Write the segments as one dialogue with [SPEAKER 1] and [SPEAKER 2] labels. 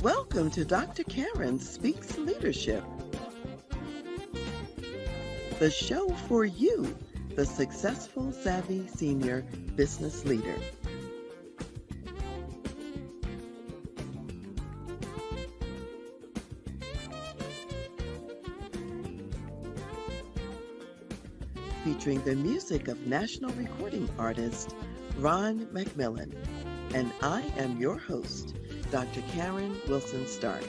[SPEAKER 1] Welcome to Dr. Karen Speaks Leadership, the show for you, the successful, savvy senior business leader. Featuring the music of national recording artist Ron McMillan. And I am your host, Dr. Karen Wilson Stark.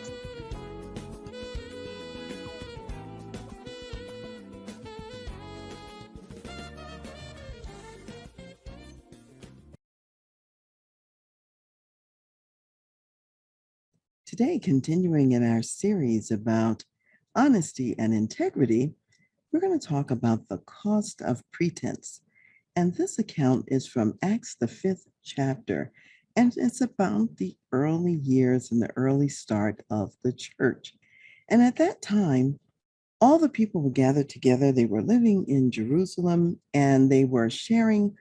[SPEAKER 1] Today, continuing in our series about honesty and integrity, we're going to talk about the cost of pretense. And this account is from Acts, the 5th chapter, and it's about the early years and the early start of the church. And at that time, all the people were gathered together. They were living in Jerusalem, and they were sharing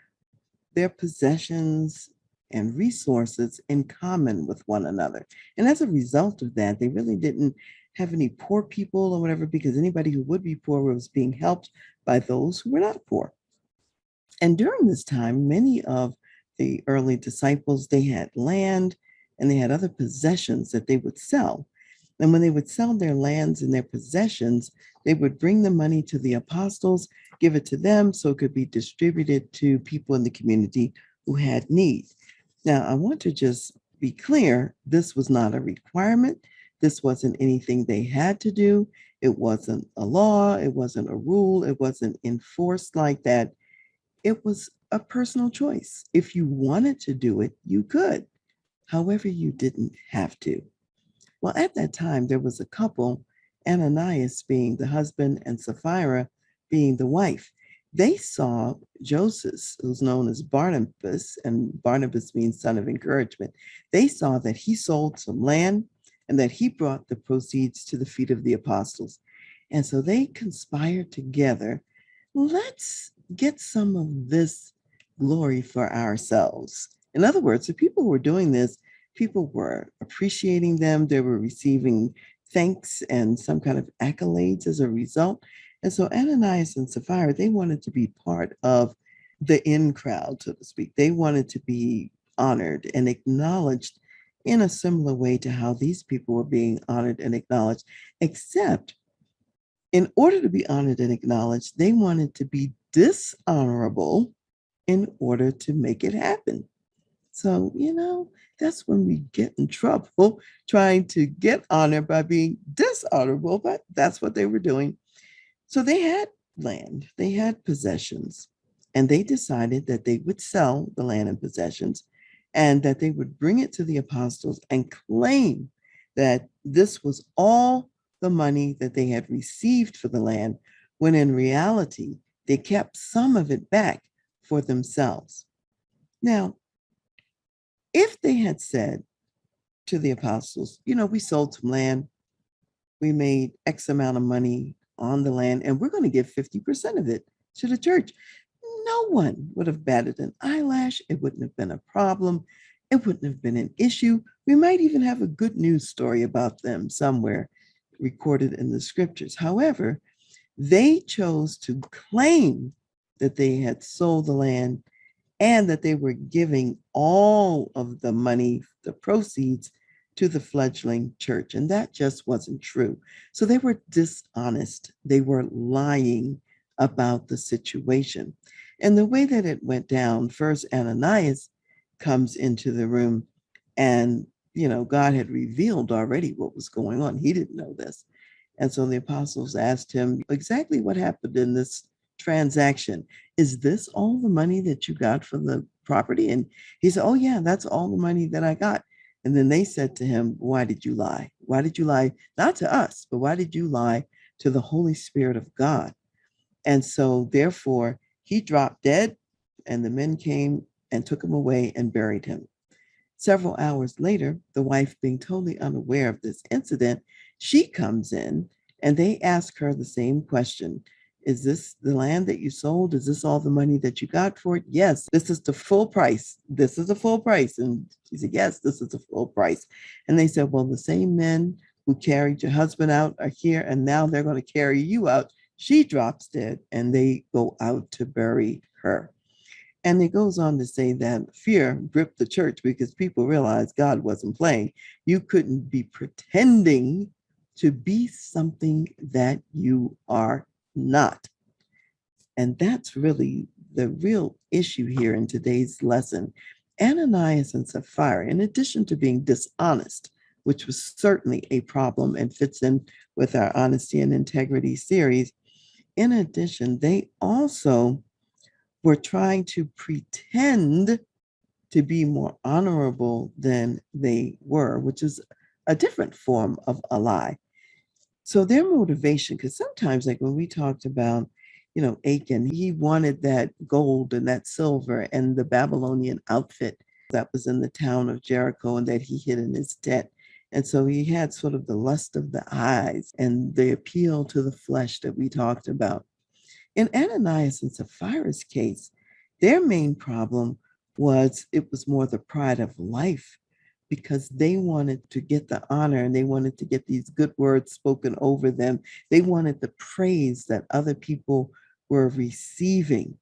[SPEAKER 1] their possessions and resources in common with one another. And as a result of that, they really didn't have any poor people or whatever, because anybody who would be poor was being helped by those who were not poor. And during this time, many of the early disciples, they had land and they had other possessions that they would sell. And when they would sell their lands and their possessions, they would bring the money to the apostles, give it to them so it could be distributed to people in the community who had need. Now, I want to just be clear, this was not a requirement. This wasn't anything they had to do. It wasn't a law. It wasn't a rule. It wasn't enforced like that. It was a personal choice. If you wanted to do it, you could. However, you didn't have to. Well, at that time, there was a couple, Ananias being the husband and Saphira being the wife. They saw Joseph, who's known as Barnabas, and Barnabas means son of encouragement. They saw that he sold some land and that he brought the proceeds to the feet of the apostles. And so they conspired together. Let's get some of this glory for ourselves. In other words, the people who were doing this, people were appreciating them. They were receiving thanks and some kind of accolades as a result. And so Ananias and Saphira, they wanted to be part of the in crowd, so to speak. They wanted to be honored and acknowledged in a similar way to how these people were being honored and acknowledged, except in order to be honored and acknowledged, they wanted to be dishonorable in order to make it happen. So, that's when we get in trouble trying to get honor by being dishonorable, but that's what they were doing. So they had land, they had possessions, and they decided that they would sell the land and possessions and that they would bring it to the apostles and claim that this was all the money that they had received for the land, when in reality, they kept some of it back for themselves. Now, if they had said to the apostles, we sold some land, we made X amount of money on the land, and we're going to give 50% of it to the church, no one would have batted an eyelash. It wouldn't have been a problem. It wouldn't have been an issue. We might even have a good news story about them somewhere recorded in the scriptures. However, they chose to claim that they had sold the land and that they were giving all of the money, the proceeds, to the fledgling church. And that just wasn't true. So they were dishonest. They were lying about the situation. And the way that it went down, first Ananias comes into the room, and God had revealed already what was going on. He didn't know this. And so the apostles asked him exactly what happened in this transaction. Is this all the money that you got for the property? And he said, oh yeah, that's all the money that I got. And then they said to him, why did you lie? Why did you lie? Not to us, but why did you lie to the Holy Spirit of God? And so therefore he dropped dead, and the men came and took him away and buried him. Several hours later, the wife, being totally unaware of this incident, she comes in and they ask her the same question. Is this the land that you sold? Is this all the money that you got for it? Yes, this is the full price. This is the full price. And she said, yes, this is the full price. And they said, well, the same men who carried your husband out are here, and now they're going to carry you out. She drops dead, and they go out to bury her. And it goes on to say that fear gripped the church because people realized God wasn't playing. You couldn't be pretending to be something that you are not. And that's really the real issue here in today's lesson. Ananias and Sapphira, in addition to being dishonest, which was certainly a problem and fits in with our honesty and integrity series, in addition, they also were trying to pretend to be more honorable than they were, which is a different form of a lie. So their motivation, because sometimes, like when we talked about, Achan, he wanted that gold and that silver and the Babylonian outfit that was in the town of Jericho and that he hid in his tent. And so he had sort of the lust of the eyes and the appeal to the flesh that we talked about. In Ananias and Sapphira's case, their main problem was it was more the pride of life because they wanted to get the honor and they wanted to get these good words spoken over them. They wanted the praise that other people were receiving.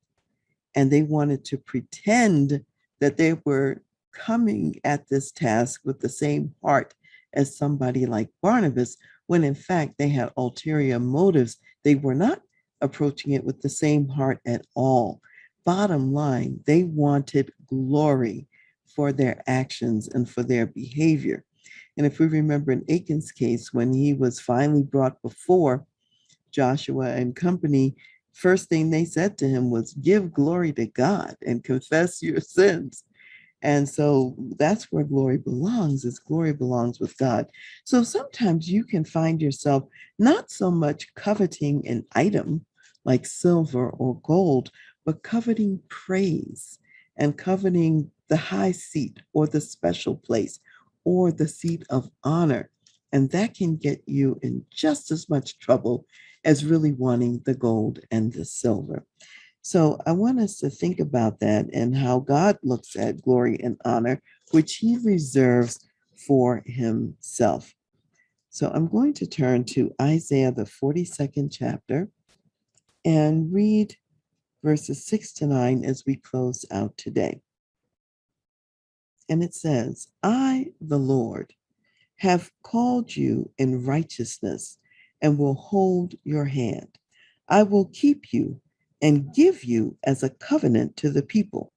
[SPEAKER 1] And they wanted to pretend that they were coming at this task with the same heart as somebody like Barnabas, when in fact they had ulterior motives. They were not approaching it with the same heart at all. Bottom line, they wanted glory for their actions and for their behavior. And if we remember in Achan's case, when he was finally brought before Joshua and company, first thing they said to him was, give glory to God and confess your sins. And so that's where glory belongs, is glory belongs with God. So sometimes you can find yourself not so much coveting an item like silver or gold, but coveting praise and coveting the high seat or the special place or the seat of honor. And that can get you in just as much trouble as really wanting the gold and the silver. So I want us to think about that and how God looks at glory and honor, which he reserves for himself. So I'm going to turn to Isaiah, the 42nd chapter, and read verses 6 to 9 as we close out today. And it says, I, the Lord, have called you in righteousness and will hold your hand. I will keep you and give you as a covenant to the people,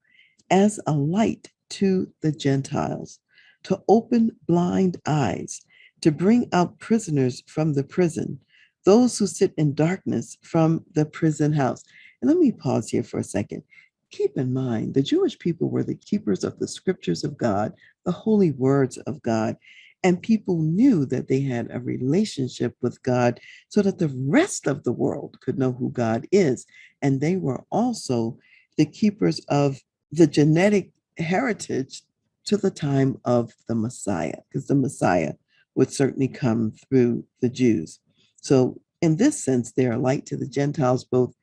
[SPEAKER 1] as a light to the Gentiles, to open blind eyes, to bring out prisoners from the prison, those who sit in darkness from the prison house. And let me pause here for a second. Keep in mind, the Jewish people were the keepers of the scriptures of God, the holy words of God, and people knew that they had a relationship with God so that the rest of the world could know who God is. And they were also the keepers of the genetic heritage to the time of the Messiah, because the Messiah would certainly come through the Jews. So, in this sense, they are a light to the Gentiles, both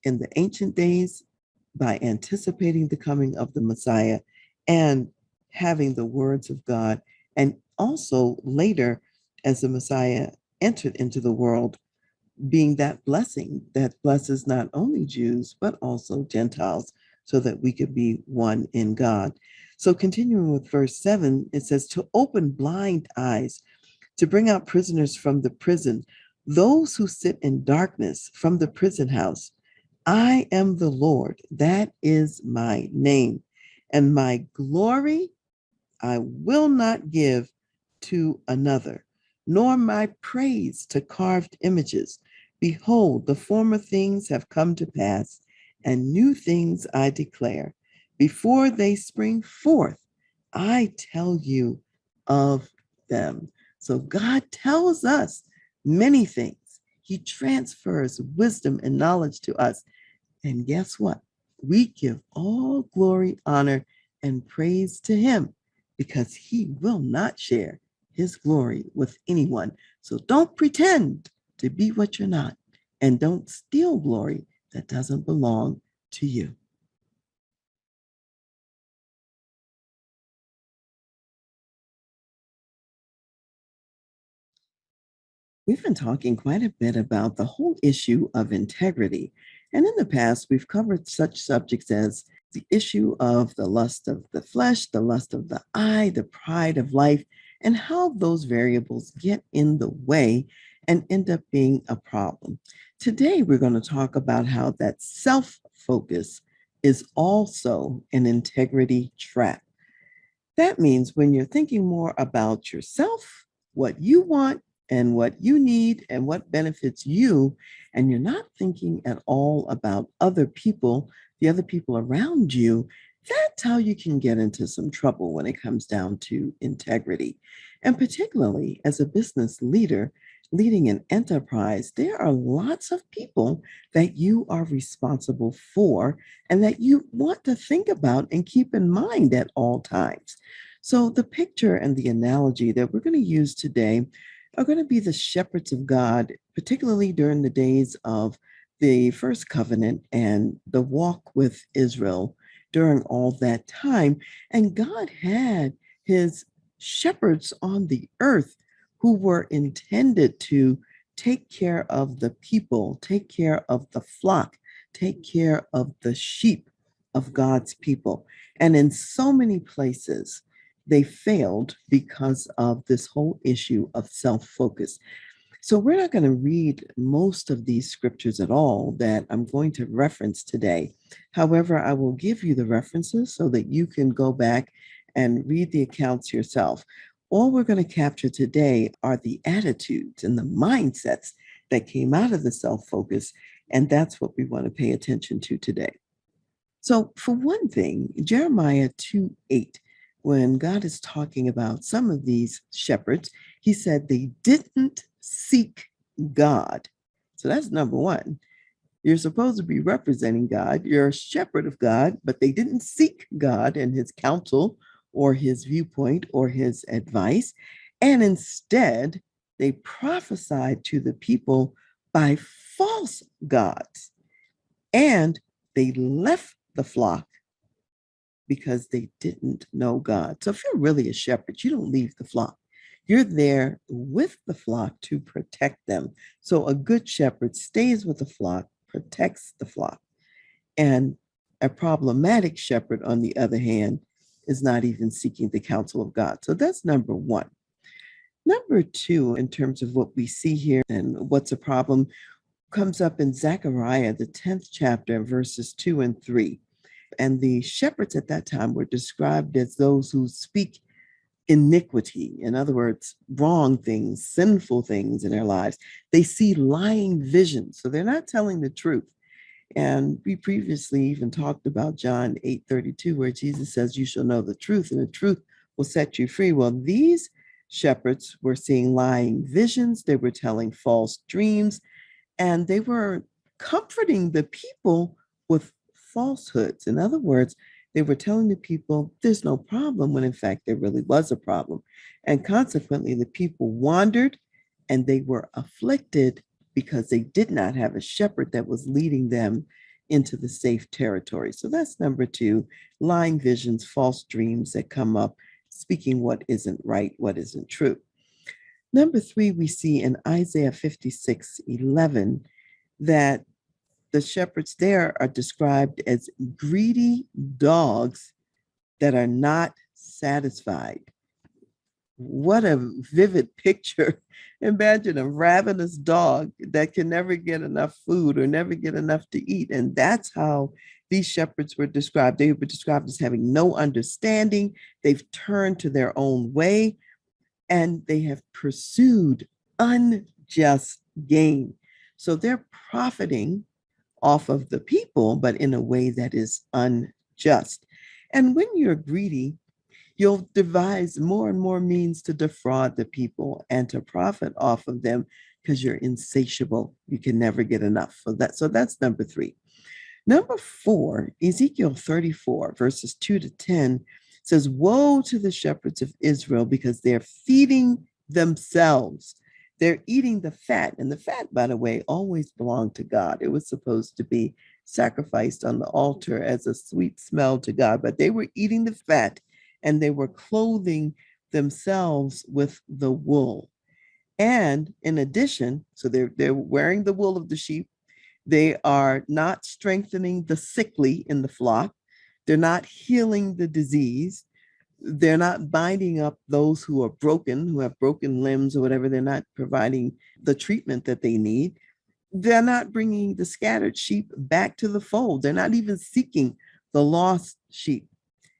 [SPEAKER 1] in the ancient days by anticipating the coming of the Messiah and having the words of God, and also later as the Messiah entered into the world, being that blessing that blesses not only Jews, but also Gentiles, so that we could be one in God. So continuing with verse 7, it says, to open blind eyes, to bring out prisoners from the prison, those who sit in darkness from the prison house. I am the Lord, that is my name, and my glory I will not give to another, nor my praise to carved images. Behold, the former things have come to pass, and new things I declare. Before they spring forth, I tell you of them. So God tells us many things. He transfers wisdom and knowledge to us. And guess what? We give all glory, honor, and praise to him because he will not share his glory with anyone. So don't pretend to be what you're not and don't steal glory that doesn't belong to you. We've been talking quite a bit about the whole issue of integrity. And in the past, we've covered such subjects as the issue of the lust of the flesh, the lust of the eye, the pride of life, and how those variables get in the way and end up being a problem. Today, we're going to talk about how that self focus is also an integrity trap. That means when you're thinking more about yourself, what you want, and what you need, and what benefits you, and you're not thinking at all about other people, the other people around you, that's how you can get into some trouble when it comes down to integrity. And particularly as a business leader, leading an enterprise, there are lots of people that you are responsible for and that you want to think about and keep in mind at all times. So, the picture and the analogy that we're going to use today are going to be the shepherds of God, particularly during the days of the first covenant and the walk with Israel during all that time. And God had his shepherds on the earth who were intended to take care of the people, take care of the flock, take care of the sheep of God's people. And in so many places, they failed because of this whole issue of self focus. So, we're not going to read most of these scriptures at all that I'm going to reference today. However, I will give you the references so that you can go back and read the accounts yourself. All we're going to capture today are the attitudes and the mindsets that came out of the self focus. And that's what we want to pay attention to today. So, for one thing, Jeremiah 2:8, when God is talking about some of these shepherds, he said they didn't seek God. So, that's number one. You're supposed to be representing God. You're a shepherd of God, but they didn't seek God and his counsel or his viewpoint or his advice. And instead, they prophesied to the people by false gods. And they left the flock because they didn't know God. So if you're really a shepherd, you don't leave the flock. You're there with the flock to protect them. So a good shepherd stays with the flock, protects the flock. And a problematic shepherd, on the other hand, is not even seeking the counsel of God. So that's number one. Number two, in terms of what we see here and what's a problem, comes up in Zechariah, the 10th chapter, verses 2 and 3. And the shepherds at that time were described as those who speak iniquity, in other words, wrong things, sinful things in their lives. They see lying visions, so they're not telling the truth. And we previously even talked about John 8:32, where Jesus says, "You shall know the truth, and the truth will set you free." Well, these shepherds were seeing lying visions, they were telling false dreams, and they were comforting the people with falsehoods. In other words, they were telling the people there's no problem when in fact there really was a problem. And consequently, the people wandered and they were afflicted because they did not have a shepherd that was leading them into the safe territory. So that's number two, lying visions, false dreams that come up, speaking what isn't right, what isn't true. Number three, we see in Isaiah 56:11 that the shepherds there are described as greedy dogs that are not satisfied. What a vivid picture. Imagine a ravenous dog that can never get enough food or never get enough to eat. And that's how these shepherds were described. They were described as having no understanding. They've turned to their own way and they have pursued unjust gain. So they're profiting off of the people, but in a way that is unjust. And when you're greedy, you'll devise more and more means to defraud the people and to profit off of them because you're insatiable. You can never get enough. So that's number three. Number four, Ezekiel 34, verses 2 to 10 says, "Woe to the shepherds of Israel because they're feeding themselves. They're eating the fat. And the fat, by the way, always belonged to God. It was supposed to be sacrificed on the altar as a sweet smell to God, but they were eating the fat and they were clothing themselves with the wool. And in addition, so they're wearing the wool of the sheep. They are not strengthening the sickly in the flock. They're not healing the disease. They're not binding up those who are broken, who have broken limbs or whatever. They're not providing the treatment that they need. They're not bringing the scattered sheep back to the fold. They're not even seeking the lost sheep.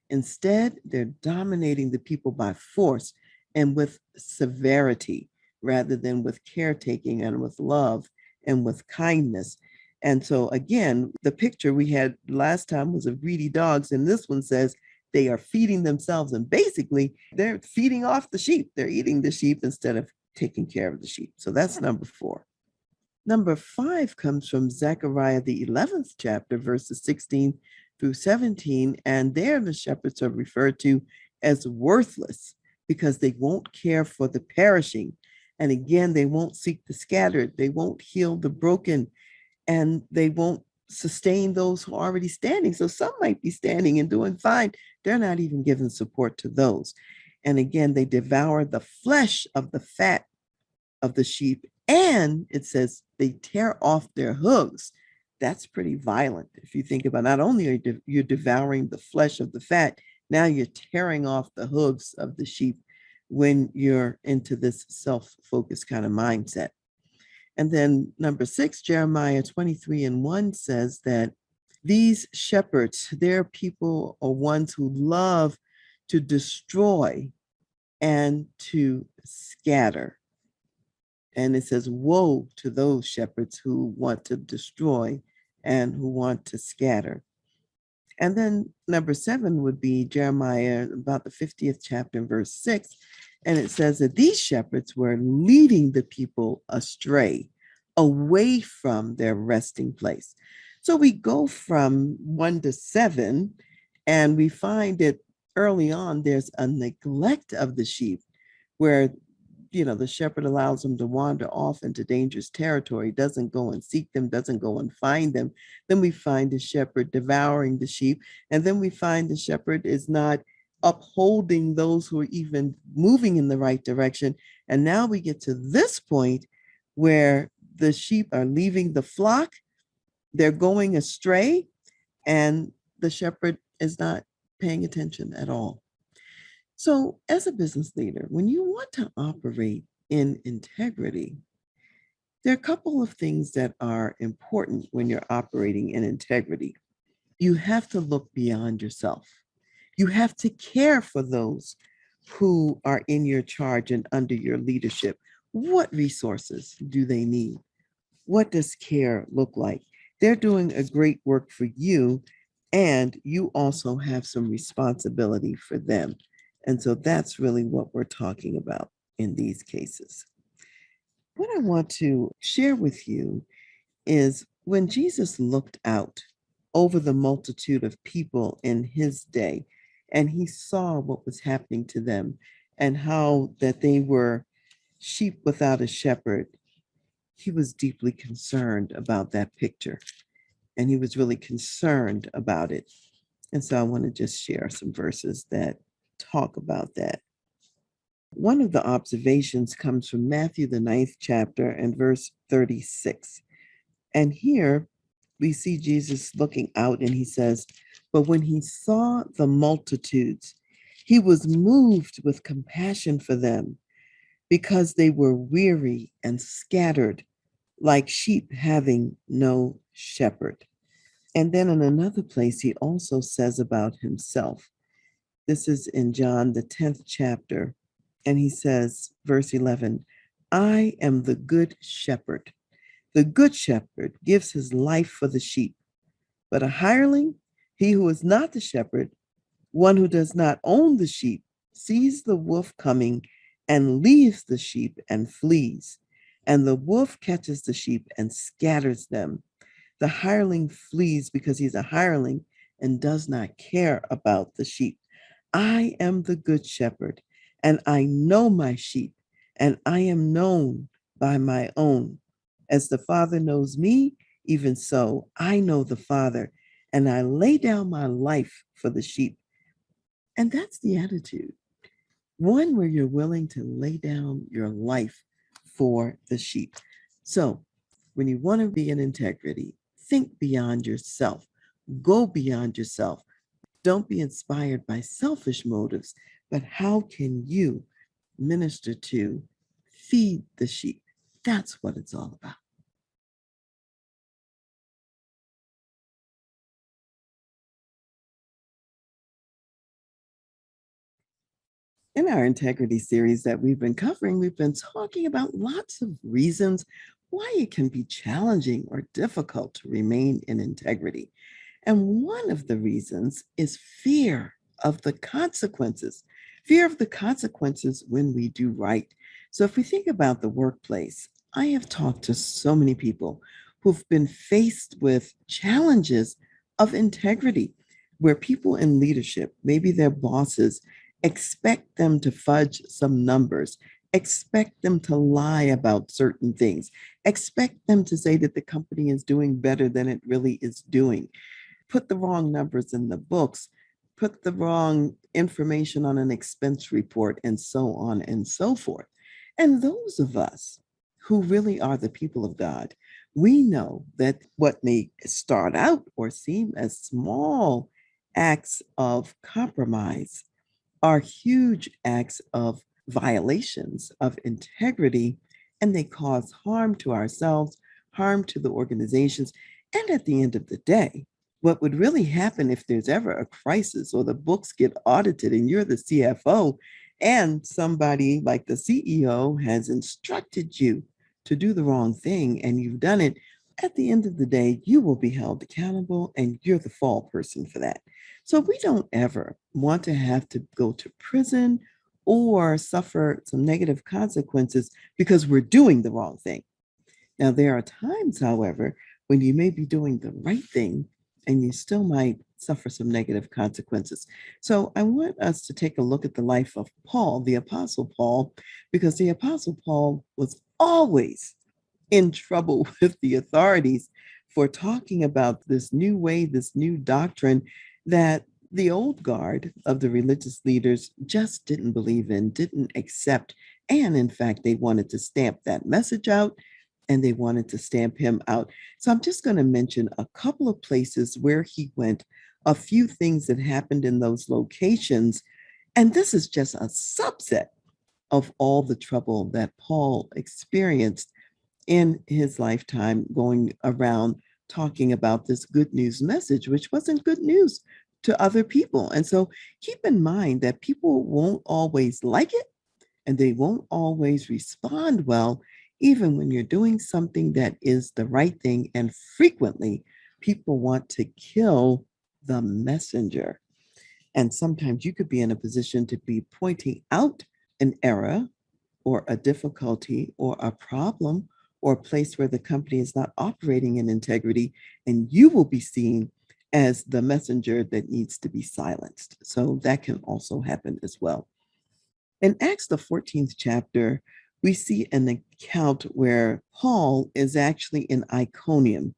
[SPEAKER 1] Instead, they're dominating the people by force and with severity rather than with caretaking and with love and with kindness. And so, again, the picture we had last time was of greedy dogs, and this one says they are feeding themselves. And basically, they're feeding off the sheep. They're eating the sheep instead of taking care of the sheep. So that's number 4. Number 5 comes from Zechariah, the 11th chapter, verses 16 through 17. And there the shepherds are referred to as worthless because they won't care for the perishing. And again, they won't seek the scattered. They won't heal the broken, and they won't sustain those who are already standing. So some might be standing and doing fine. They're not even giving support to those. And again, they devour the flesh of the fat of the sheep, and it says they tear off their hooves. That's pretty violent. If you think about it, not only are you devouring the flesh of the fat, now you're tearing off the hooves of the sheep when you're into this self-focused kind of mindset. And then number 6, Jeremiah 23:1 says that these shepherds, their people are ones who love to destroy and to scatter. And it says, woe to those shepherds who want to destroy and who want to scatter. And then number 7 would be Jeremiah, about the 50th chapter, verse 6. And it says that these shepherds were leading the people astray, away from their resting place. So we go from 1 to 7, and we find that early on there's a neglect of the sheep where the shepherd allows them to wander off into dangerous territory, doesn't go and seek them, doesn't go and find them. Then we find the shepherd devouring the sheep. And then we find the shepherd is not upholding those who are even moving in the right direction. And now we get to this point where the sheep are leaving the flock, they're going astray, and the shepherd is not paying attention at all. So, as a business leader, when you want to operate in integrity, there are a couple of things that are important when you're operating in integrity. You have to look beyond yourself. You have to care for those who are in your charge and under your leadership. What resources do they need? What does care look like? They're doing a great work for you, and you also have some responsibility for them. And so that's really what we're talking about in these cases. What I want to share with you is when Jesus looked out over the multitude of people in his day, and he saw what was happening to them and how that they were sheep without a shepherd, he was deeply concerned about that picture, and he was really concerned about it. And so I want to just share some verses that talk about that. One of the observations comes from Matthew, the 9th chapter, and verse 36. And here we see Jesus looking out, and he says, but when he saw the multitudes, he was moved with compassion for them because they were weary and scattered like sheep having no shepherd. And then in another place, he also says about himself, this is in John, the 10th chapter, and he says, verse 11, I am the good shepherd. The good shepherd gives his life for the sheep, but a hireling, he who is not the shepherd, one who does not own the sheep, sees the wolf coming and leaves the sheep and flees. And the wolf catches the sheep and scatters them. The hireling flees because he's a hireling and does not care about the sheep. I am the good shepherd, and I know my sheep, and I am known by my own. As the Father knows me, even so I know the Father, and I lay down my life for the sheep. And that's the attitude. One where you're willing to lay down your life for the sheep. So when you want to be in integrity, think beyond yourself, go beyond yourself. Don't be inspired by selfish motives, but how can you minister to, feed the sheep? That's what it's all about. In our integrity series that we've been covering, we've been talking about lots of reasons why it can be challenging or difficult to remain in integrity. And one of the reasons is fear of the consequences, fear of the consequences when we do right. So if we think about the workplace, I have talked to so many people who've been faced with challenges of integrity, where people in leadership, maybe their bosses, expect them to fudge some numbers, expect them to lie about certain things, expect them to say that the company is doing better than it really is doing, put the wrong numbers in the books, put the wrong information on an expense report, and so on and so forth. And those of us who really are the people of God, we know that what may start out or seem as small acts of compromise are huge acts of violations of integrity, and they cause harm to ourselves, harm to the organizations. And at the end of the day, what would really happen if there's ever a crisis or the books get audited and you're the CFO and somebody like the CEO has instructed you to do the wrong thing and you've done it, at the end of the day, you will be held accountable and you're the fall person for that. So we don't ever want to have to go to prison or suffer some negative consequences because we're doing the wrong thing. Now, there are times, however, when you may be doing the right thing and you still might suffer some negative consequences. So I want us to take a look at the life of Paul, the Apostle Paul, because the Apostle Paul was always in trouble with the authorities for talking about this new way, this new doctrine that the old guard of the religious leaders just didn't believe in, didn't accept. And in fact, they wanted to stamp that message out and they wanted to stamp him out. So I'm just going to mention a couple of places where he went, a few things that happened in those locations. And this is just a subset of all the trouble that Paul experienced in his lifetime going around talking about this good news message, which wasn't good news to other people. And so keep in mind that people won't always like it and they won't always respond well, even when you're doing something that is the right thing. And frequently, people want to kill the messenger. And sometimes you could be in a position to be pointing out an error or a difficulty or a problem or a place where the company is not operating in integrity, and you will be seen as the messenger that needs to be silenced. So that can also happen as well. In Acts, the 14th chapter, we see an account where Paul is actually in Iconium.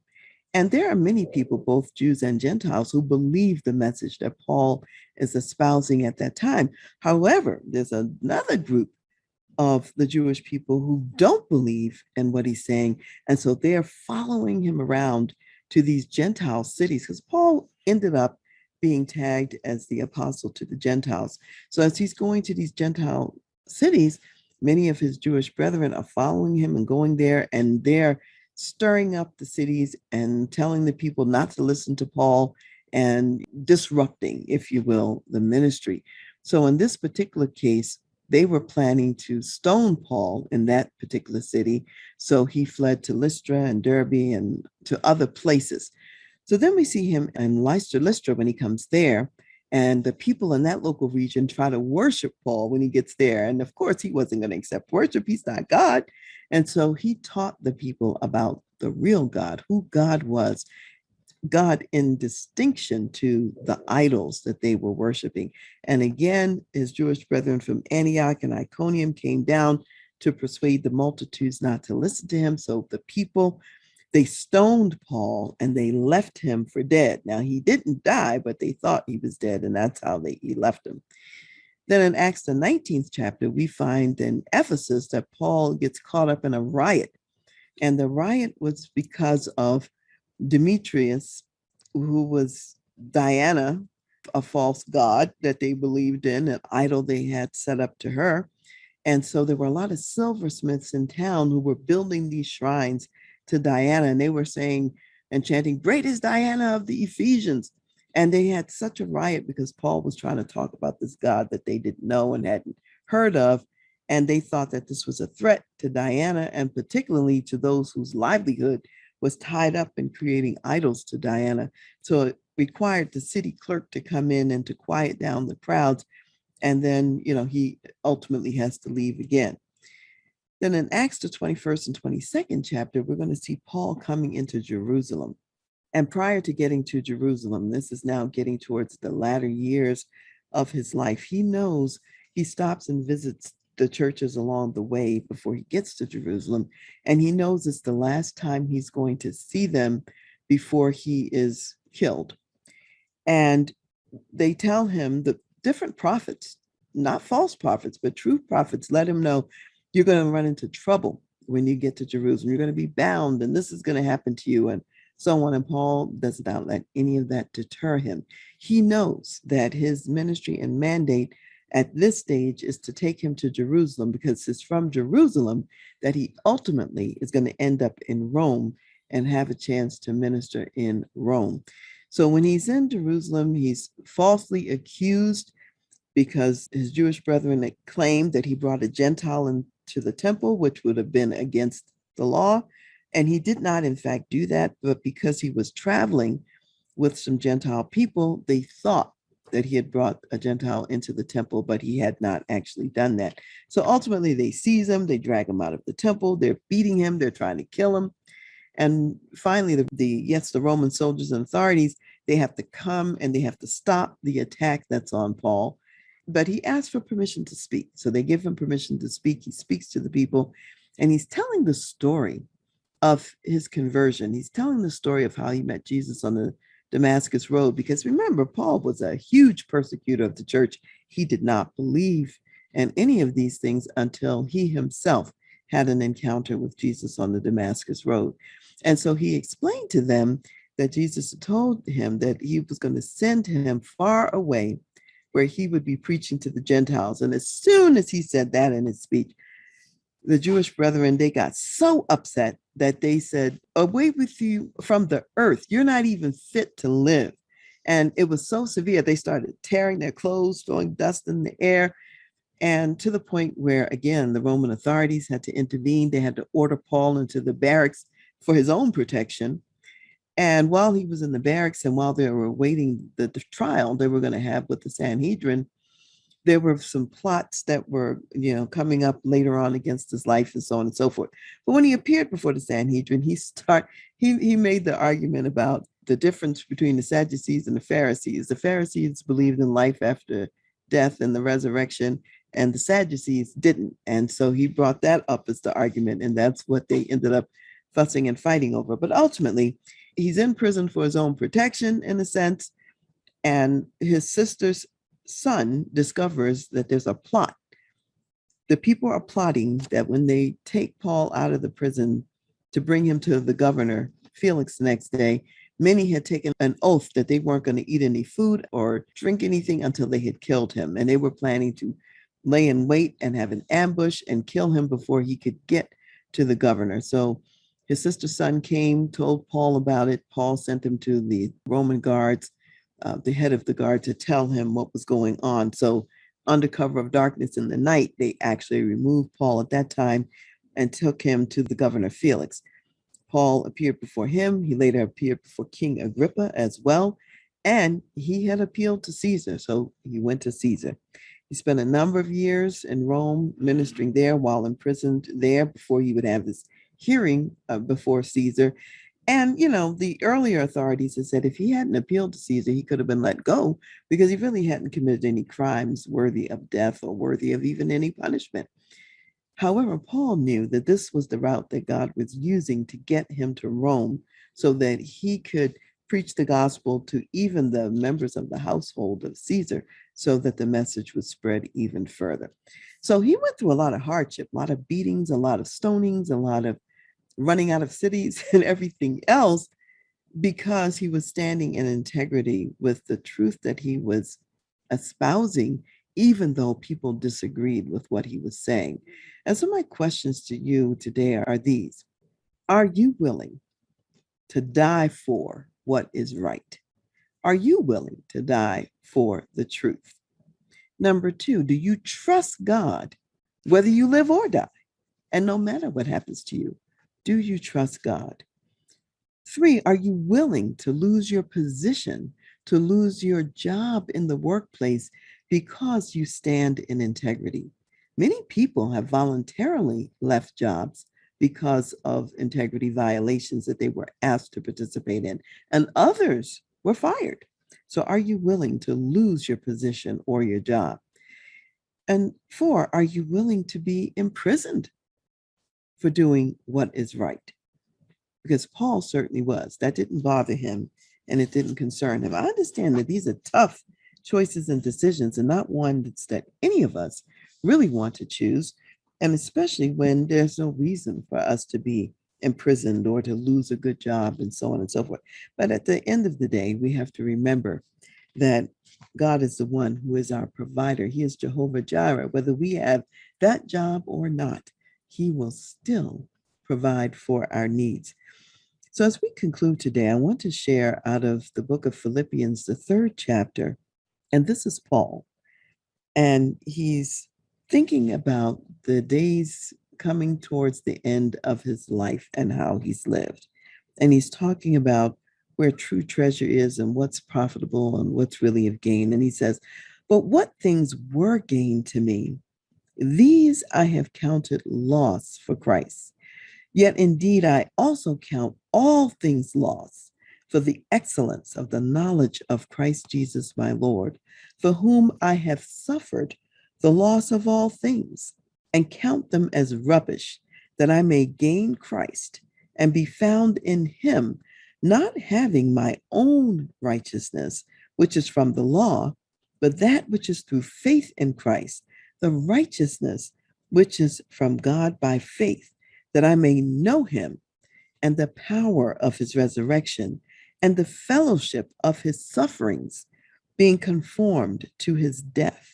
[SPEAKER 1] And there are many people, both Jews and Gentiles, who believe the message that Paul is espousing at that time. However, there's another group of the Jewish people who don't believe in what he's saying. And so they're following him around to these Gentile cities because Paul ended up being tagged as the apostle to the Gentiles. So as he's going to these Gentile cities, many of his Jewish brethren are following him and going there, and they're stirring up the cities and telling the people not to listen to Paul and disrupting, if you will, the ministry. So in this particular case, they were planning to stone Paul in that particular city. So he fled to Lystra and Derbe and to other places. So then we see him in Lystra when he comes there. And the people in that local region try to worship Paul when he gets there. And of course, he wasn't going to accept worship. He's not God. And so he taught the people about the real God, who God was, God in distinction to the idols that they were worshiping. And again, his Jewish brethren from Antioch and Iconium came down to persuade the multitudes not to listen to him. So the people, they stoned Paul and they left him for dead. Now, he didn't die, but they thought he was dead, and that's how he left him. Then in Acts, the 19th chapter, we find in Ephesus that Paul gets caught up in a riot. And the riot was because of Demetrius, who was Diana, a false god that they believed in, an idol they had set up to her. And so there were a lot of silversmiths in town who were building these shrines to Diana, and they were saying and chanting, "Great is Diana of the Ephesians." And they had such a riot because Paul was trying to talk about this God that they didn't know and hadn't heard of. And they thought that this was a threat to Diana, and particularly to those whose livelihood was tied up in creating idols to Diana. So it required the city clerk to come in and to quiet down the crowds. And then, he ultimately has to leave again. Then in Acts, the 21st and 22nd chapter, we're going to see Paul coming into Jerusalem. And prior to getting to Jerusalem, this is now getting towards the latter years of his life. He knows he stops and visits the churches along the way before he gets to Jerusalem. And he knows it's the last time he's going to see them before he is killed. And they tell him that different prophets, not false prophets, but true prophets, let him know you're going to run into trouble when you get to Jerusalem. You're going to be bound, and this is going to happen to you, and so on. And Paul does not let any of that deter him. He knows that his ministry and mandate at this stage is to take him to Jerusalem, because it's from Jerusalem that he ultimately is going to end up in Rome and have a chance to minister in Rome. So when he's in Jerusalem, he's falsely accused because his Jewish brethren had claimed that he brought a Gentile into the temple, which would have been against the law. And he did not, in fact, do that. But because he was traveling with some Gentile people, they thought that he had brought a Gentile into the temple, but he had not actually done that. So ultimately, they seize him, they drag him out of the temple, they're beating him, they're trying to kill him. And finally, the Roman soldiers and authorities, they have to come and they have to stop the attack that's on Paul. But he asked for permission to speak. So they give him permission to speak. He speaks to the people, and he's telling the story of his conversion. He's telling the story of how he met Jesus on the Damascus Road. Because remember, Paul was a huge persecutor of the church. He did not believe in any of these things until he himself had an encounter with Jesus on the Damascus Road. And so he explained to them that Jesus told him that he was going to send him far away where he would be preaching to the Gentiles. And as soon as he said that in his speech, the Jewish brethren, they got so upset that they said, "Away with you from the earth. You're not even fit to live." And it was so severe, they started tearing their clothes, throwing dust in the air. And to the point where, again, the Roman authorities had to intervene. They had to order Paul into the barracks for his own protection. And while he was in the barracks and while they were awaiting the trial they were going to have with the Sanhedrin, there were some plots that were, coming up later on against his life and so on and so forth. But when he appeared before the Sanhedrin, he made the argument about the difference between the Sadducees and the Pharisees. The Pharisees believed in life after death and the resurrection, and the Sadducees didn't. And so he brought that up as the argument, and that's what they ended up fussing and fighting over. But ultimately, he's in prison for his own protection, in a sense, and his sister's son discovers that there's a plot. The people are plotting that when they take Paul out of the prison to bring him to the governor, Felix, the next day, many had taken an oath that they weren't going to eat any food or drink anything until they had killed him. And they were planning to lay in wait and have an ambush and kill him before he could get to the governor. So his sister's son came, told Paul about it. Paul sent him to the Roman guards, the head of the guard, to tell him what was going on. So under cover of darkness in the night, they actually removed Paul at that time and took him to the governor Felix. Paul appeared before him. He later appeared before King Agrippa as well. And he had appealed to Caesar. So he went to Caesar. He spent a number of years in Rome ministering there while imprisoned there before he would have his hearing before Caesar. And, the earlier authorities had said if he hadn't appealed to Caesar, he could have been let go because he really hadn't committed any crimes worthy of death or worthy of even any punishment. However, Paul knew that this was the route that God was using to get him to Rome so that he could preach the gospel to even the members of the household of Caesar so that the message would spread even further. So he went through a lot of hardship, a lot of beatings, a lot of stonings, a lot of running out of cities and everything else because he was standing in integrity with the truth that he was espousing, even though people disagreed with what he was saying. And so, my questions to you today are these: Are you willing to die for what is right? Are you willing to die for the truth? Number two, do you trust God whether you live or die? And no matter what happens to you, do you trust God? Three, are you willing to lose your position, to lose your job in the workplace because you stand in integrity? Many people have voluntarily left jobs because of integrity violations that they were asked to participate in, and others were fired. So, are you willing to lose your position or your job? And four, are you willing to be imprisoned for doing what is right? Because Paul certainly was. That didn't bother him and it didn't concern him. I understand that these are tough choices and decisions and not ones that any of us really want to choose. And especially when there's no reason for us to be imprisoned or to lose a good job and so on and so forth. But at the end of the day, we have to remember that God is the one who is our provider. He is Jehovah Jireh. Whether we have that job or not, He will still provide for our needs. So, as we conclude today, I want to share out of the book of Philippians, the third chapter. And this is Paul. And he's thinking about the days coming towards the end of his life and how he's lived. And he's talking about where true treasure is and what's profitable and what's really of gain. And he says, "But what things were gain to me, these I have counted loss for Christ. Yet indeed, I also count all things lost for the excellence of the knowledge of Christ Jesus my Lord, for whom I have suffered the loss of all things, and count them as rubbish, that I may gain Christ and be found in him, not having my own righteousness, which is from the law, but that which is through faith in Christ, the righteousness which is from God by faith, that I may know him and the power of his resurrection and the fellowship of his sufferings, being conformed to his death,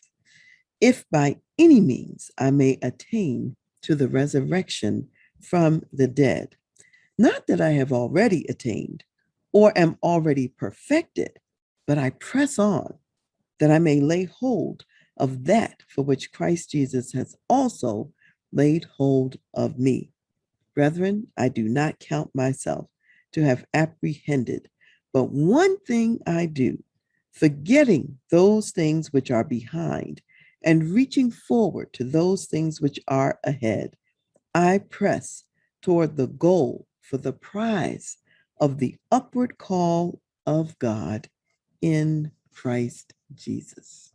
[SPEAKER 1] if by any means I may attain to the resurrection from the dead. Not that I have already attained or am already perfected, but I press on that I may lay hold of that for which Christ Jesus has also laid hold of me. Brethren, I do not count myself to have apprehended, but one thing I do, forgetting those things which are behind and reaching forward to those things which are ahead, I press toward the goal for the prize of the upward call of God in Christ Jesus."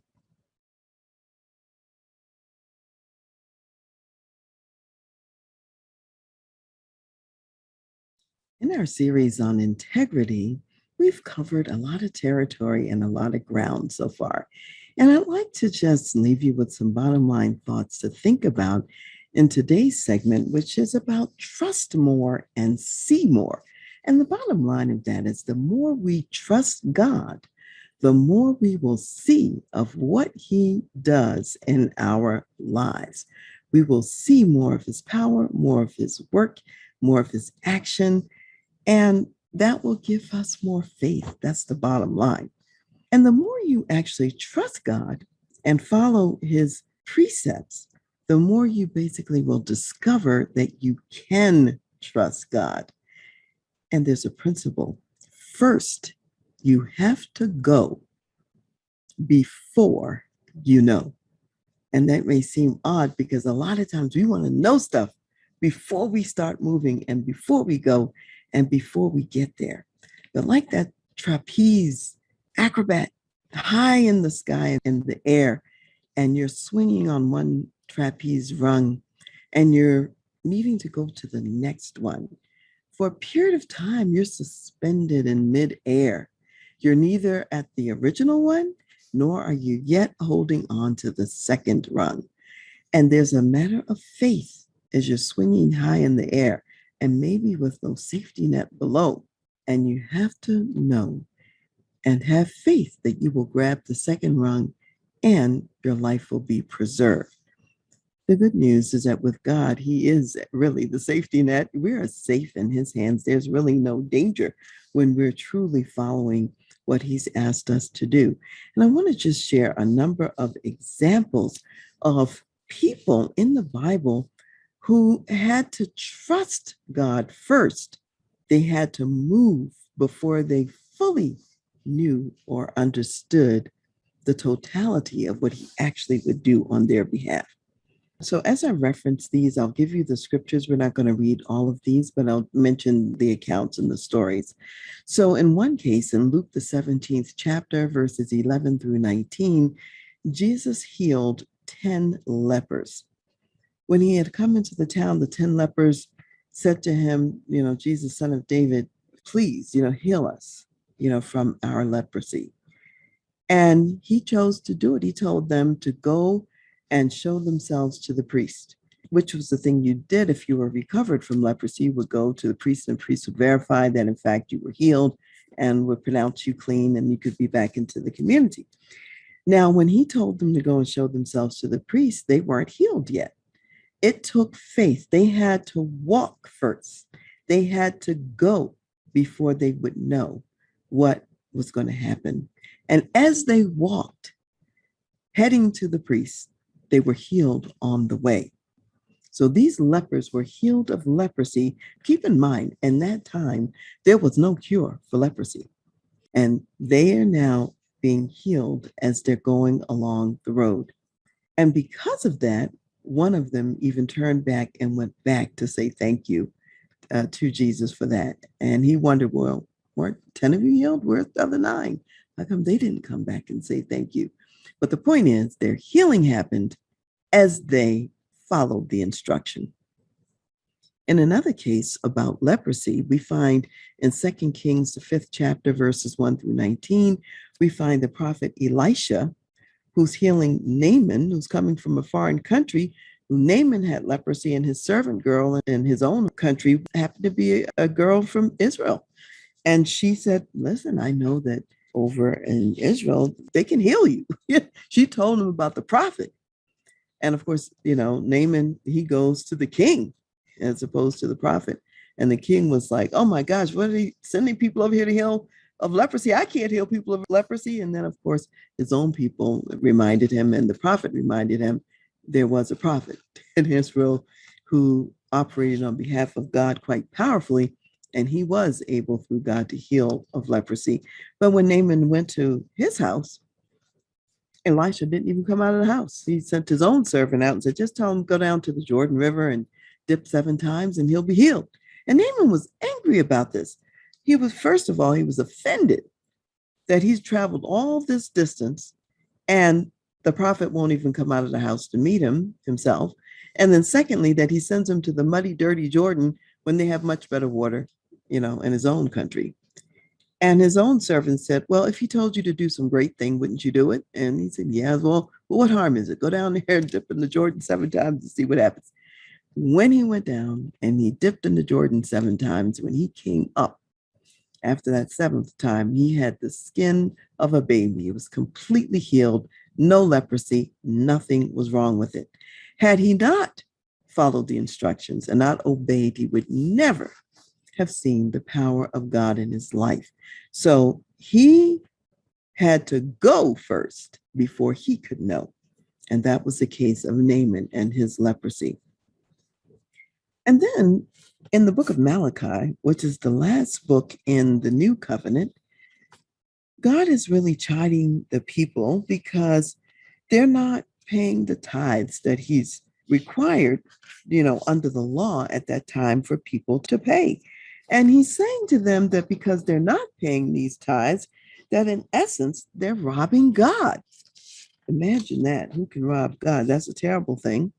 [SPEAKER 1] In our series on integrity, we've covered a lot of territory and a lot of ground so far. And I'd like to just leave you with some bottom line thoughts to think about in today's segment, which is about trust more and see more. And the bottom line of that is the more we trust God, the more we will see of what he does in our lives. We will see more of his power, more of his work, more of his action, and that will give us more faith. That's the bottom line. And the more you actually trust God and follow his precepts, the more you basically will discover that you can trust God. And there's a principle. First, you have to go before you know. And that may seem odd because a lot of times we want to know stuff before we start moving and before we go and before we get there. But like that trapeze acrobat high in the sky in the air, and you're swinging on one trapeze rung and you're needing to go to the next one. For a period of time, you're suspended in midair. You're neither at the original one, nor are you yet holding on to the second rung. And there's a matter of faith as you're swinging high in the air and maybe with no safety net below. And you have to know and have faith that you will grab the second rung and your life will be preserved. The good news is that with God, He is really the safety net. We are safe in His hands. There's really no danger when we're truly following what He's asked us to do. And I want to just share a number of examples of people in the Bible who had to trust God first. They had to move before they fully knew or understood the totality of what He actually would do on their behalf. So, as I reference these, I'll give you the scriptures. We're not going to read all of these, but I'll mention the accounts and the stories. So, in one case, in Luke, the 17th chapter, verses 11 through 19, Jesus healed 10 lepers. When He had come into the town, the 10 lepers said to Him, Jesus, Son of David, please, heal us, from our leprosy. And He chose to do it. He told them to go and show themselves to the priest, which was the thing you did if you were recovered from leprosy. You would go to the priest, and the priest would verify that, in fact, you were healed and would pronounce you clean and you could be back into the community. Now, when He told them to go and show themselves to the priest, they weren't healed yet. It took faith. They had to walk first. They had to go before they would know what was going to happen. And as they walked, heading to the priest, they were healed on the way. So these lepers were healed of leprosy. Keep in mind, in that time, there was no cure for leprosy. And they are now being healed as they're going along the road. And because of that, one of them even turned back and went back to say thank you to Jesus for that. And he wondered, well, weren't 10 of you healed? Where's the other 9? How come they didn't come back and say thank you? But the point is, their healing happened as they followed the instruction. In another case about leprosy, we find in 2 Kings, the 5th chapter, verses 1 through 19, we find the prophet Elisha, who's healing Naaman, who's coming from a foreign country. Naaman had leprosy, and his servant girl in his own country happened to be a girl from Israel. And she said, listen, I know that over in Israel, they can heal you. She told him about the prophet. And of course, Naaman, he goes to the king as opposed to the prophet. And the king was like, oh my gosh, what are they sending people over here to heal of leprosy? I can't heal people of leprosy. And then, of course, his own people reminded him, and the prophet reminded him, there was a prophet in Israel who operated on behalf of God quite powerfully. And he was able through God to heal of leprosy. But when Naaman went to his house, Elisha didn't even come out of the house. He sent his own servant out and said, just tell him go down to the Jordan River and dip 7 times and he'll be healed. And Naaman was angry about this. First of all, he was offended that he's traveled all this distance and the prophet won't even come out of the house to meet him himself. And then secondly, that he sends him to the muddy, dirty Jordan when they have much better water, in his own country. And his own servant said, well, if he told you to do some great thing, wouldn't you do it? And he said, yeah, well, what harm is it? Go down there and dip in the Jordan 7 times and see what happens. When he went down and he dipped in the Jordan 7 times, when he came up after that 7th time, he had the skin of a baby. He was completely healed, no leprosy, nothing was wrong with it. Had he not followed the instructions and not obeyed, he would never have seen the power of God in his life. So he had to go first before he could know. And that was the case of Naaman and his leprosy. And then in the book of Malachi, which is the last book in the New Covenant, God is really chiding the people because they're not paying the tithes that he's required, under the law at that time for people to pay. And he's saying to them that because they're not paying these tithes, that in essence, they're robbing God. Imagine that. Who can rob God? That's a terrible thing.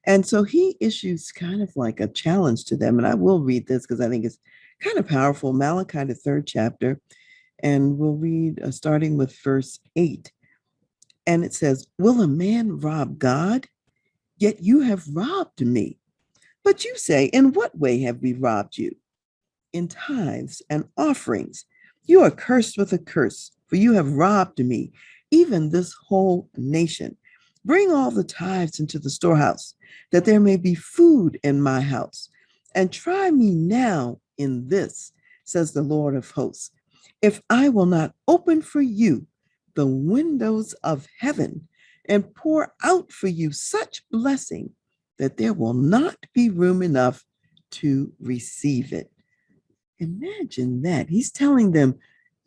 [SPEAKER 1] And so he issues kind of like a challenge to them. And I will read this because I think it's kind of powerful. Malachi, the third chapter, and we'll read starting with verse 8. And it says, "Will a man rob God? Yet you have robbed me. But you say, in what way have we robbed you? In tithes and offerings. You are cursed with a curse, for you have robbed me, even this whole nation. Bring all the tithes into the storehouse, that there may be food in my house. And try me now in this, says the Lord of hosts, if I will not open for you the windows of heaven and pour out for you such blessing that there will not be room enough to receive it." Imagine that. He's telling them,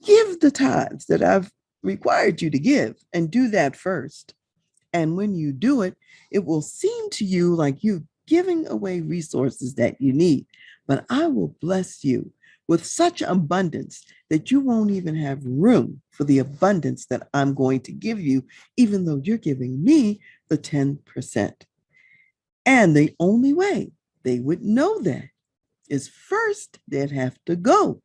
[SPEAKER 1] give the tithes that I've required you to give and do that first. And when you do it, it will seem to you like you giving away resources that you need. But I will bless you with such abundance that you won't even have room for the abundance that I'm going to give you, even though you're giving me the 10%. And the only way they would know that is first they'd have to go.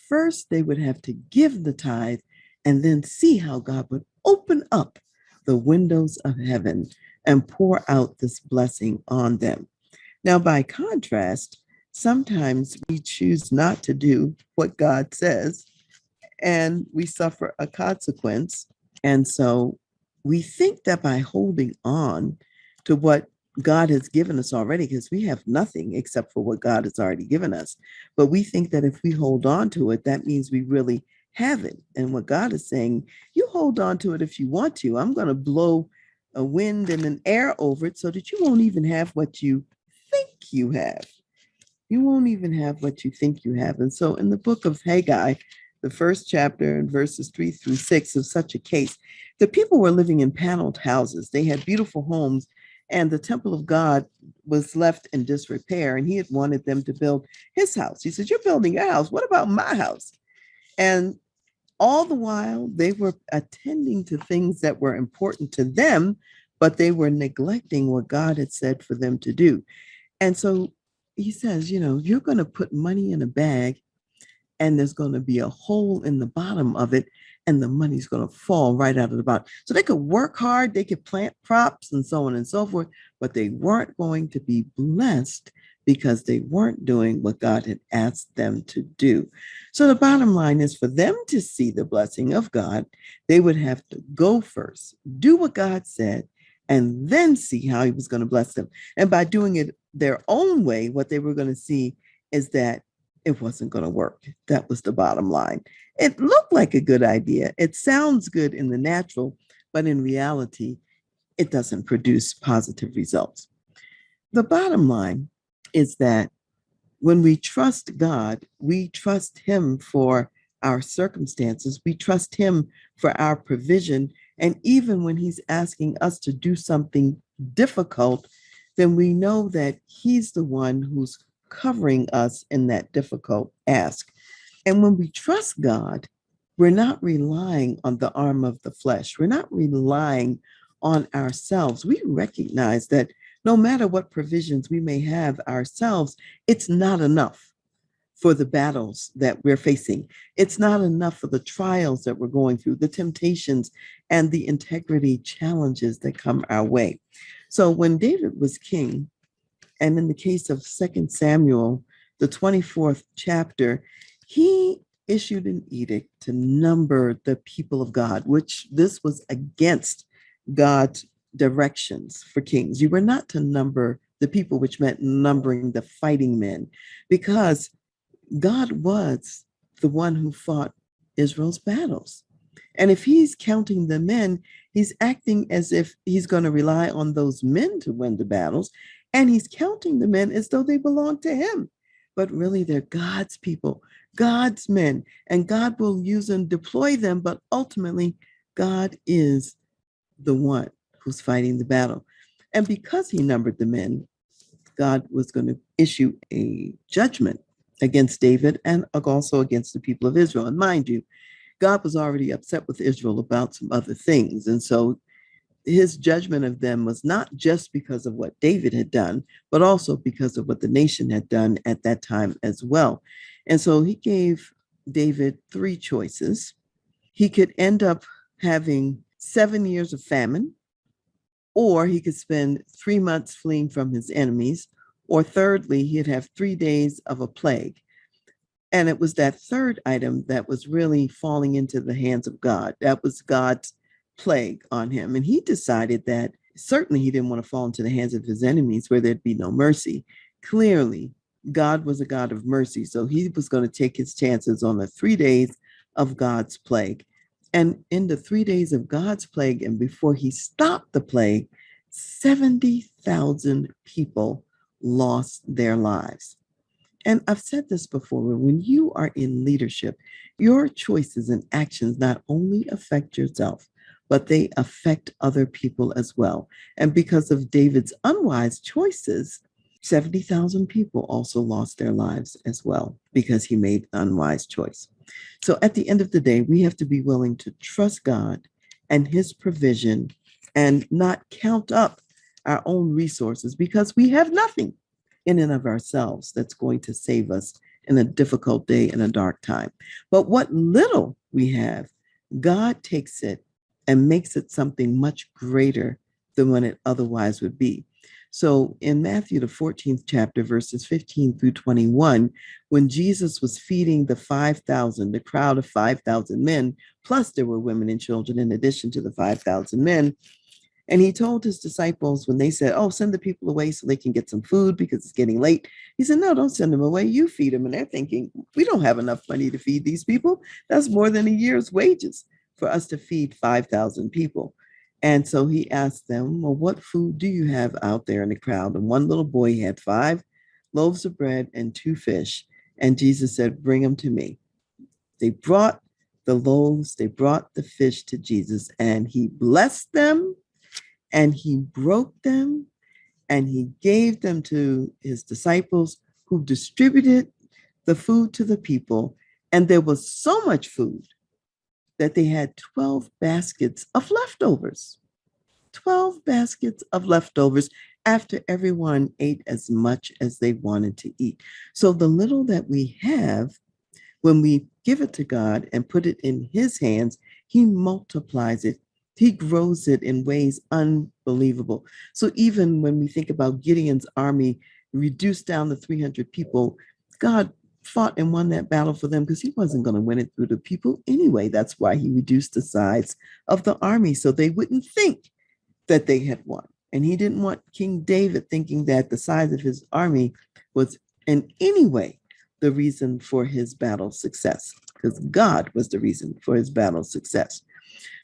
[SPEAKER 1] First, they would have to give the tithe and then see how God would open up the windows of heaven and pour out this blessing on them. Now, by contrast, sometimes we choose not to do what God says and we suffer a consequence. And so we think that by holding on to what God has given us already, because we have nothing except for what God has already given us. But we think that if we hold on to it, that means we really have it. And what God is saying, you hold on to it if you want to. I'm going to blow a wind and an air over it so that you won't even have what you think you have. You won't even have what you think you have. And so in the book of Haggai, the first chapter and verses 3 through 6 of such a case, the people were living in paneled houses. They had beautiful homes, and the temple of God was left in disrepair. And he had wanted them to build his house. He said, you're building your house. What about my house? And all the while, they were attending to things that were important to them, but they were neglecting what God had said for them to do. And so he says, you're going to put money in a bag and there's going to be a hole in the bottom of it and the money's going to fall right out of the bottom. So they could work hard, they could plant crops and so on and so forth, but they weren't going to be blessed because they weren't doing what God had asked them to do. So the bottom line is, for them to see the blessing of God, they would have to go first, do what God said, and then see how he was going to bless them. And by doing it their own way, what they were going to see is that it wasn't going to work. That was the bottom line. It looked like a good idea. It sounds good in the natural, but in reality, it doesn't produce positive results. The bottom line is that when we trust God, we trust him for our circumstances. We trust him for our provision. And even when he's asking us to do something difficult, then we know that he's the one who's covering us in that difficult ask. And when we trust God, we're not relying on the arm of the flesh. We're not relying on ourselves. We recognize that no matter what provisions we may have ourselves, it's not enough for the battles that we're facing. It's not enough for the trials that we're going through, the temptations and the integrity challenges that come our way. So when David was king, and in the case of 2 Samuel, the 24th chapter, he issued an edict to number the people of God, which this was against God's directions for kings. You were not to number the people, which meant numbering the fighting men, because God was the one who fought Israel's battles. And if he's counting the men, he's acting as if he's going to rely on those men to win the battles. And he's counting the men as though they belong to him. But really, they're God's people, God's men, and God will use and deploy them. But ultimately, God is the one who's fighting the battle. And because he numbered the men, God was going to issue a judgment against David and also against the people of Israel. And mind you, God was already upset with Israel about some other things. And so his judgment of them was not just because of what David had done, but also because of what the nation had done at that time as well. And so he gave David three choices. He could end up having 7 years of famine, or he could spend 3 months fleeing from his enemies, or thirdly, he'd have 3 days of a plague. And it was that third item that was really falling into the hands of God. That was God's plague on him. And he decided that certainly he didn't want to fall into the hands of his enemies where there'd be no mercy. Clearly, God was a God of mercy. So he was going to take his chances on the 3 days of God's plague. And in the 3 days of God's plague, and before he stopped the plague, 70,000 people lost their lives. And I've said this before, when you are in leadership, your choices and actions not only affect yourself, but they affect other people as well. And because of David's unwise choices, 70,000 people also lost their lives as well because he made an unwise choice. So at the end of the day, we have to be willing to trust God and his provision and not count up our own resources because we have nothing in and of ourselves that's going to save us in a difficult day and a dark time. But what little we have, God takes it and makes it something much greater than what it otherwise would be. So in Matthew, the 14th chapter, verses 15 through 21, when Jesus was feeding the 5,000, the crowd of 5,000 men, plus there were women and children in addition to the 5,000 men, and he told his disciples when they said, oh, send the people away so they can get some food because it's getting late. He said, no, don't send them away. You feed them. And they're thinking, we don't have enough money to feed these people. That's more than a year's wages for us to feed 5,000 people. And so he asked them, well, what food do you have out there in the crowd? And one little boy had 5 loaves of bread and 2 fish. And Jesus said, bring them to me. They brought the loaves, they brought the fish to Jesus, and he blessed them and he broke them and he gave them to his disciples who distributed the food to the people. And there was so much food that they had 12 baskets of leftovers. 12 baskets of leftovers after everyone ate as much as they wanted to eat. So the little that we have, when we give it to God and put it in his hands, he multiplies it. He grows it in ways unbelievable. So even when we think about Gideon's army reduced down to 300 people, God fought and won that battle for them because he wasn't going to win it through the people anyway. That's why he reduced the size of the army so they wouldn't think that they had won. And he didn't want King David thinking that the size of his army was in any way the reason for his battle success, because God was the reason for his battle success.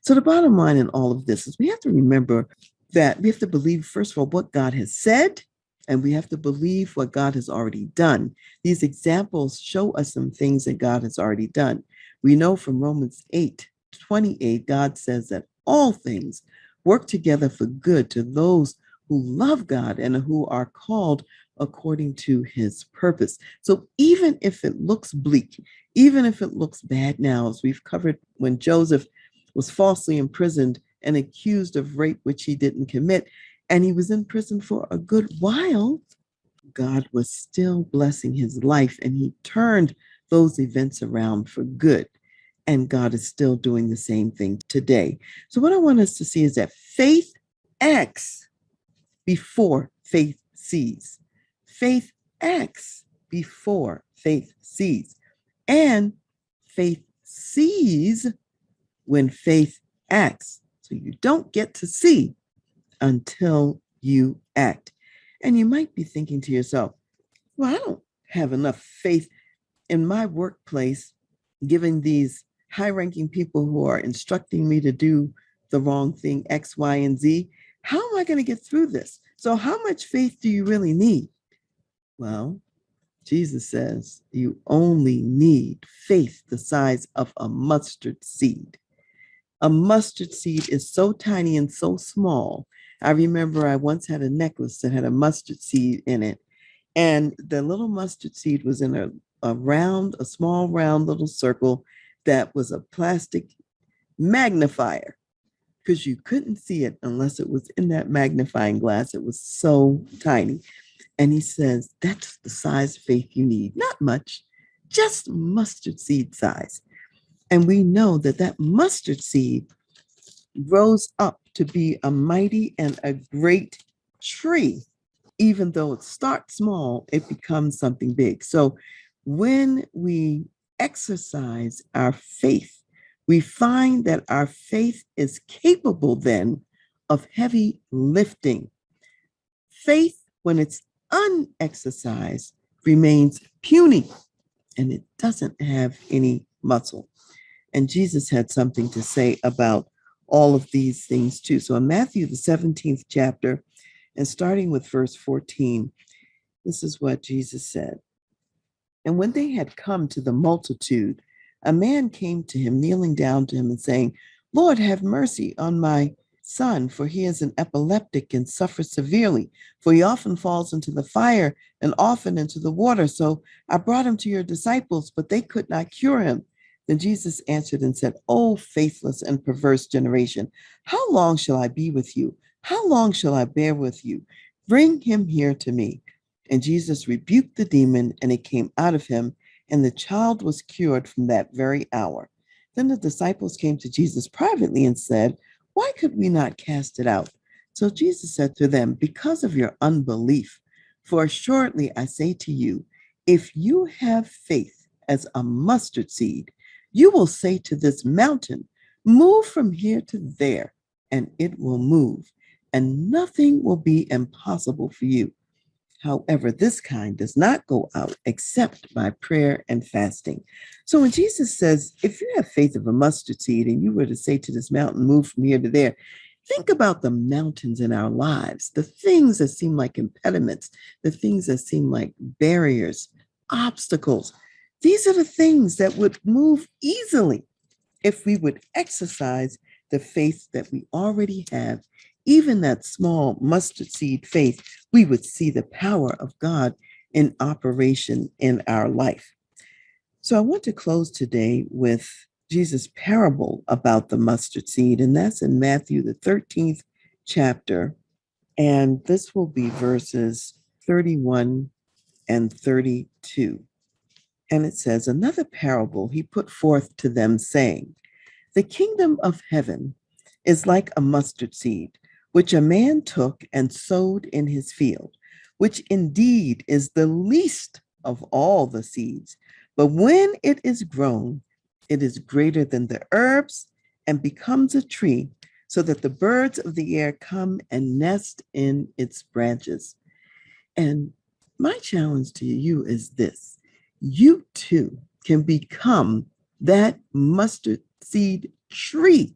[SPEAKER 1] So the bottom line in all of this is we have to remember that we have to believe, first of all, what God has said, and we have to believe what God has already done. These examples show us some things that God has already done. We know from Romans 8:28, God says that all things work together for good to those who love God and who are called according to his purpose. So even if it looks bleak, even if it looks bad now, as we've covered when Joseph was falsely imprisoned and accused of rape, which he didn't commit, and he was in prison for a good while, God was still blessing his life and he turned those events around for good. And God is still doing the same thing today. So what I want us to see is that faith acts before faith sees. Faith acts before faith sees. And faith sees when faith acts. So you don't get to see until you act. And you might be thinking to yourself, well, I don't have enough faith in my workplace, giving these high-ranking people who are instructing me to do the wrong thing, X, Y, and Z. How am I going to get through this? So how much faith do you really need? Well, Jesus says you only need faith the size of a mustard seed. A mustard seed is so tiny and so small. I remember I once had a necklace that had a mustard seed in it. And the little mustard seed was in a small round little circle that was a plastic magnifier. because you couldn't see it unless it was in that magnifying glass. It was so tiny. And he says, that's the size of faith you need. Not much, just mustard seed size. And we know that that mustard seed rose up to be a mighty and a great tree. Even though it starts small, it becomes something big. So when we exercise our faith, we find that our faith is capable then of heavy lifting. Faith, when it's unexercised, remains puny and it doesn't have any muscle. And Jesus had something to say about all of these things too. So in Matthew, the 17th chapter, and starting with verse 14, this is what Jesus said. And when they had come to the multitude, a man came to him, kneeling down to him and saying, Lord, have mercy on my son, for he is an epileptic and suffers severely. For he often falls into the fire and often into the water. So I brought him to your disciples, but they could not cure him. Then Jesus answered and said, O faithless and perverse generation, how long shall I be with you? How long shall I bear with you? Bring him here to me. And Jesus rebuked the demon, and it came out of him, and the child was cured from that very hour. Then the disciples came to Jesus privately and said, Why could we not cast it out? So Jesus said to them, Because of your unbelief. For assuredly I say to you, if you have faith as a mustard seed, you will say to this mountain, Move from here to there, and it will move, and nothing will be impossible for you. However, this kind does not go out except by prayer and fasting. So when Jesus says, if you have faith of a mustard seed and you were to say to this mountain, move from here to there, think about the mountains in our lives, the things that seem like impediments, the things that seem like barriers, obstacles. These are the things that would move easily if we would exercise the faith that we already have. Even that small mustard seed faith, we would see the power of God in operation in our life. So I want to close today with Jesus' parable about the mustard seed, and that's in Matthew, the 13th chapter. And this will be verses 31 and 32. And it says, Another parable he put forth to them, saying, The kingdom of heaven is like a mustard seed, which a man took and sowed in his field, which indeed is the least of all the seeds. But when it is grown, it is greater than the herbs and becomes a tree, so that the birds of the air come and nest in its branches. And my challenge to you is this: you too can become that mustard seed tree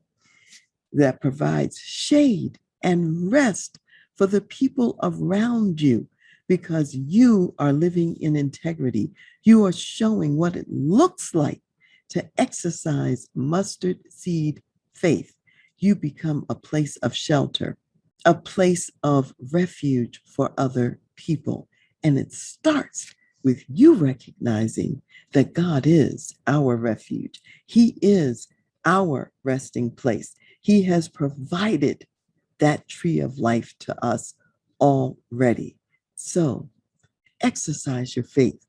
[SPEAKER 1] that provides shade and rest for the people around you, because you are living in integrity. You are showing what it looks like to exercise mustard seed faith. You become a place of shelter, a place of refuge for other people. And it starts with you recognizing that God is our refuge. He is our resting place. He has provided that tree of life to us already. So exercise your faith,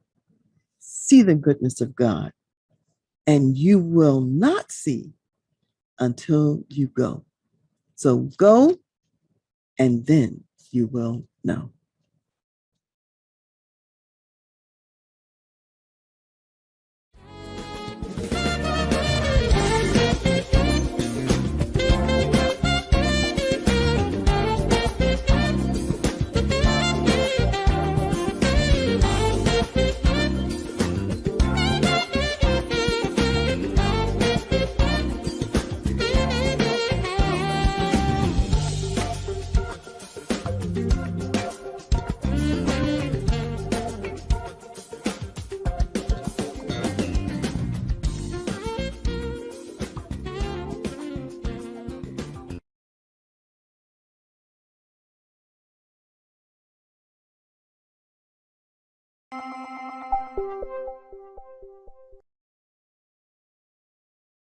[SPEAKER 1] see the goodness of God, and you will not see until you go. So go, and then you will know.